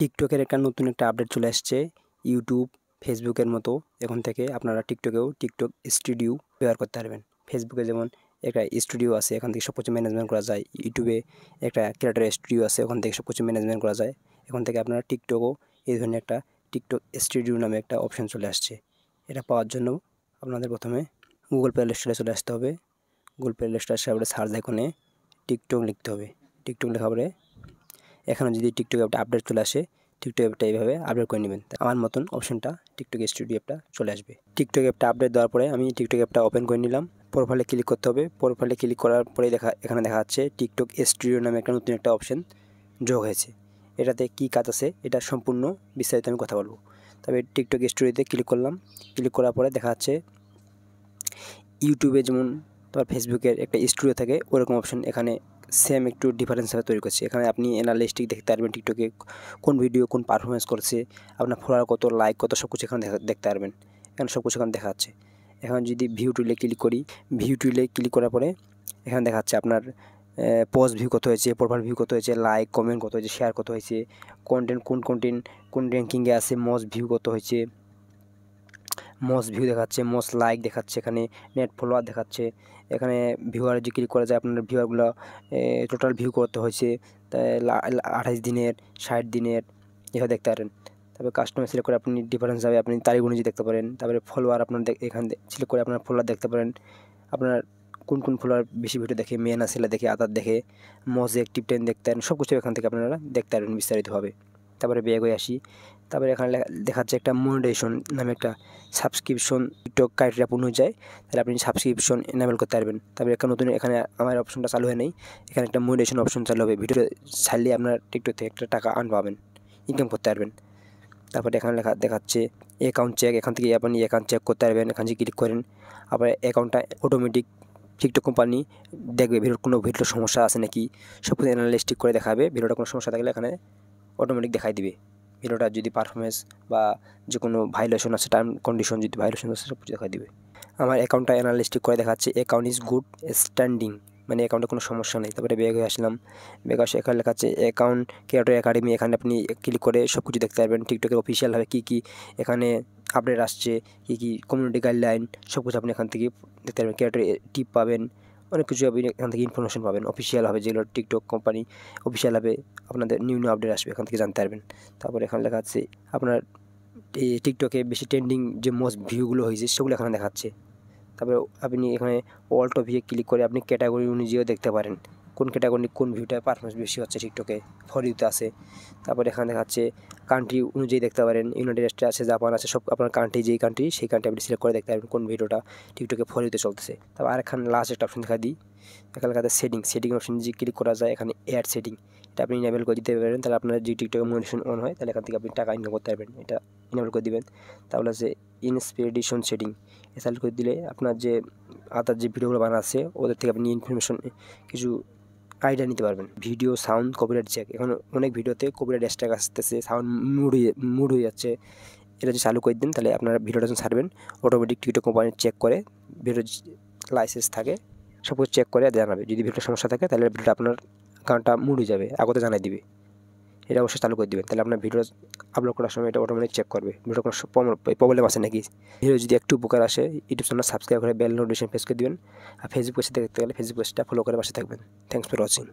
টিকটকের নতুন একটা আপডেট চলে আসছে। ইউটিউব, ফেসবুকের মতো এখন থেকে আপনারা টিকটকেও টিকটক স্টুডিও ব্যবহার করতে পারবেন। ফেসবুকে যেমন একটা স্টুডিও আছে, এখান থেকে সব কিছু ম্যানেজমেন্ট করা যায়। ইউটিউবে একটা ক্রিয়েটর স্টুডিও আছে, ওখান থেকে সব কিছু ম্যানেজমেন্ট করা যায়। এখন থেকে আপনারা টিকটকও এই ধরনের একটা টিকটক স্টুডিও নামে একটা অপশন চলে আসছে। এটা পাওয়ার জন্য আপনাদের প্রথমে গুগল প্লে স্টোরে চলে আসতে হবে। গুগল প্লে স্টোরে আসার পরে সার্চ আইকনে টিকটক লিখতে হবে। টিকটক লেখার পরে এখানে যদি টিকটক অ্যাপটা আপডেট চলে আসে, টিকটক অ্যাপটা এইভাবে আপডেট করে নেবেন। আমার মতন অপশনটা টিকটক স্টুডিও অ্যাপটা চলে আসবে। টিকটক অ্যাপটা আপডেট দেওয়ার পরে আমি টিকটক অ্যাপটা ওপেন করে নিলাম। প্রোফাইলে ক্লিক করতে হবে। প্রোফাইলে ক্লিক করার পরেই এখানে দেখা যাচ্ছে টিকটক স্টুডিও নামে একটা নতুন একটা অপশন যোগ হয়েছে। এটাতে কী কাজ আছে এটা সম্পূর্ণ বিস্তারিত আমি কথা বলবো। তবে টিকটক স্টুডিওতে ক্লিক করলাম। ক্লিক করার পরে দেখা যাচ্ছে ইউটিউবে যেমন তোমার ফেসবুকের একটা স্টুডিও থাকে, ওরকম অপশন এখানে সেম একটু ডিফারেন্সভাবে তৈরি করছে। এখানে আপনি অ্যানালিস্টিক দেখতে পারবেন, টিকটকে কোন ভিডিও কোন পারফরমেন্স করছে, আপনার ফলোয়ার কত, লাইক কত, সব কিছু এখানে দেখতে পারবেন। এখানে সব কিছু এখানে দেখা যাচ্ছে। এখন যদি ভিউ টুলে ক্লিক করি, ভিউ টুলে ক্লিক করার পরে এখানে দেখা যাচ্ছে আপনার পোস্ট ভিউ কত হয়েছে, প্রোফাইল ভিউ কত হয়েছে, লাইক কমেন্ট কত হয়েছে, শেয়ার কত হয়েছে, কন্টেন্ট কোন র্যাঙ্কিংয়ে আছে, মোস্ট ভিউ কত হয়েছে, মোস্ট ভিউ দেখাচ্ছে, মোস্ট লাইক দেখাচ্ছে, এখানে নেট ফলোয়ার দেখাচ্ছে। এখানে ভিউয়ার যে ক্লিক করা যায়, আপনার ভিউয়ারগুলো টোটাল ভিউ করতে হয়েছে 28 দিনের, 60 দিনের, এভাবে দেখতে পারেন। তারপরে কাস্টমার সিলেক্ট করে আপনি ডিফারেন্স হবে, আপনি তারিখ অনুযায়ী দেখতে পারেন। তারপরে ফলোয়ার আপনার এখানে সিলেক্ট করে আপনার ফলোয়ার দেখতে পারেন। আপনার কোন ফলোয়ার বেশি ভিডিও দেখে, মেয়ে না ছেলে দেখে, আদার দেখে, মোস্ট অ্যাক্টিভ 10 দেখতে পারেন। সব কিছু এখান থেকে আপনারা দেখতে পারবেন বিস্তারিতভাবে। তারপরে ব্যাক হয়ে আসি। তারপরে এখানে দেখাচ্ছে একটা মনিটাইজেশন নামে একটা সাবস্ক্রিপশন টিকটক ক্রাইটেরিয়া পূর্ণ হয়ে যায়, তাহলে আপনি সাবস্ক্রিপশন এনেবল করতে পারবেন। তারপরে একটা নতুন এখানে আমার অপশনটা চালু হয়ে নেই, এখানে একটা মনিটাইজেশন অপশন চালু হবে। ভিডিও ছাড়লে আপনার টিকটক থেকে একটা টাকা পাবেন, ইনকাম করতে পারবেন। তারপরে এখানে দেখাচ্ছে অ্যাকাউন্ট চেক, এখান থেকে আপনি অ্যাকাউন্ট চেক করতে পারবেন। এখানে যদি ক্লিক করেন, আবার অ্যাকাউন্টটা অটোমেটিক টিকটক কোম্পানি দেখবে ভিডিওর সমস্যা আছে নাকি, সব কিছু অ্যানালিস্টিক করে দেখাবে। ভিডিওটা কোনো সমস্যা থাকলে এখানে অটোমেটিক দেখাই দিবে। ভিডিওটা যদি পারফরমেন্স বা যে কোনো ভাইলেশন আছে, টার্ম কন্ডিশন যদি ভাইলেশন আছে, সব কিছু দেখা দিবে। আমার অ্যাকাউন্টটা অ্যানালিস্টিক করে দেখাচ্ছে অ্যাকাউন্ট ইজ গুড স্ট্যান্ডিং, মানে অ্যাকাউন্টে কোনো সমস্যা নেই। তারপরে ব্যাক হয়ে আসলাম। ব্যাক আসে এখানে লেখা আছে অ্যাকাউন্ট ক্রিয়েটর একাডেমি, এখানে আপনি ক্লিক করে সব কিছু দেখতে পারবেন। টিকটকের অফিসিয়ালভাবে কী এখানে আপডেট আসছে, কী কমিউনিটি গাইডলাইন, সব কিছু আপনি এখান থেকে দেখতে পারবেন। ক্রিয়েটর টিপ পাবেন, অনেক কিছু আপনি এখান থেকে ইনফরমেশন পাবেন। অফিসিয়াল হবে যেগুলো টিকটক কোম্পানি অফিসিয়াল হবে, আপনাদের নিউ আপডেট আসবে, এখান থেকে জানতে পারবেন। তারপরে এখানে লেখা আছে আপনার এই টিকটকে বেশি ট্রেন্ডিং যে মোস্ট ভিউগুলো হয়েছে সেগুলো এখানে দেখাচ্ছে। তারপরে আপনি এখানে অল টপিকে ক্লিক করে আপনি ক্যাটাগরি অনুযায়ীও দেখতে পারেন, কোন ক্যাটাগরি কোন ভিউটা পারফরমেন্স বেশি হচ্ছে টিকটকে, ফর ইউতে আছে। তারপরে এখানে দেখাচ্ছে কান্ট্রি অনুযায়ী দেখতে পারেন, ইউনাইটেড স্টেট আছে, জাপান আছে, সব আপনার কান্ট্রি যেই কান্ট্রি সেই কান্ট্রি আপনি সিলেক্ট করে দেখতে পারবেন কোন ভিডিওটা টিকটকে ফর ইউতে চলতেছে। তারপর আরেকখানে লাস্ট একটা অপশন দেখা দিই, এখানে লেখা আছে সেটিং অপশন যে ক্লিক করা যায়, এখানে অ্যাড সেটিং, এটা আপনি ইনেবল করে দিতে পারেন। তাহলে আপনার যে টিকটকে মনিটাইজেশন অন হয়, তাহলে এখান থেকে আপনি টাকা ইনকাম করতে পারবেন, এটা ইনেবল করে দিবেন। তাহলে আছে ইনস্পিরেশন সেটিং, সিলেক্ট করে দিলে আপনার যে আদার যে ভিডিওগুলো বানানো আছে ওদের থেকে আপনি ইনফরমেশন কিছু আইডিয়া নিতে পারবেন। ভিডিও সাউন্ড কপিরাইট চেক, এখন অনেক ভিডিওতে কপিরাইট স্ট্রাইক আসতেছে, সাউন্ড মুড হয়ে যাচ্ছে। এটা যদি চালু করে দিন, তাহলে আপনার ভিডিওটা যখন ছাড়বেন অটোমেটিক টিকটক কোম্পানি চেক করে, ভিডিও লাইসেন্স থাকে সব কিছু চেক করে জানাবে। যদি ভিডিওর সমস্যা থাকে তাহলে ভিডিওটা আপনার গানটা মুড হয়ে যাবে, আগতে জানাই দিবে। এটা অবশ্যই চালু করে দিবেন, তাহলে আপনার ভিডিও আপলোড করার সময় এটা অটোমেটিক চেক করবে ভিডিও কোনো প্রবলেম আছে নাকি। ভিডিও যদি একটু উপকার আসে, ইউটিউব চ্যানেল সাবস্ক্রাইব করে বেল নোটিফিকেশন প্রেস করে দিবেন। আর ফেসবুক পেজে দেখতে গেলে ফেসবুক পেজটা ফলো করে পাশে থাকবেন। Thanks for watching.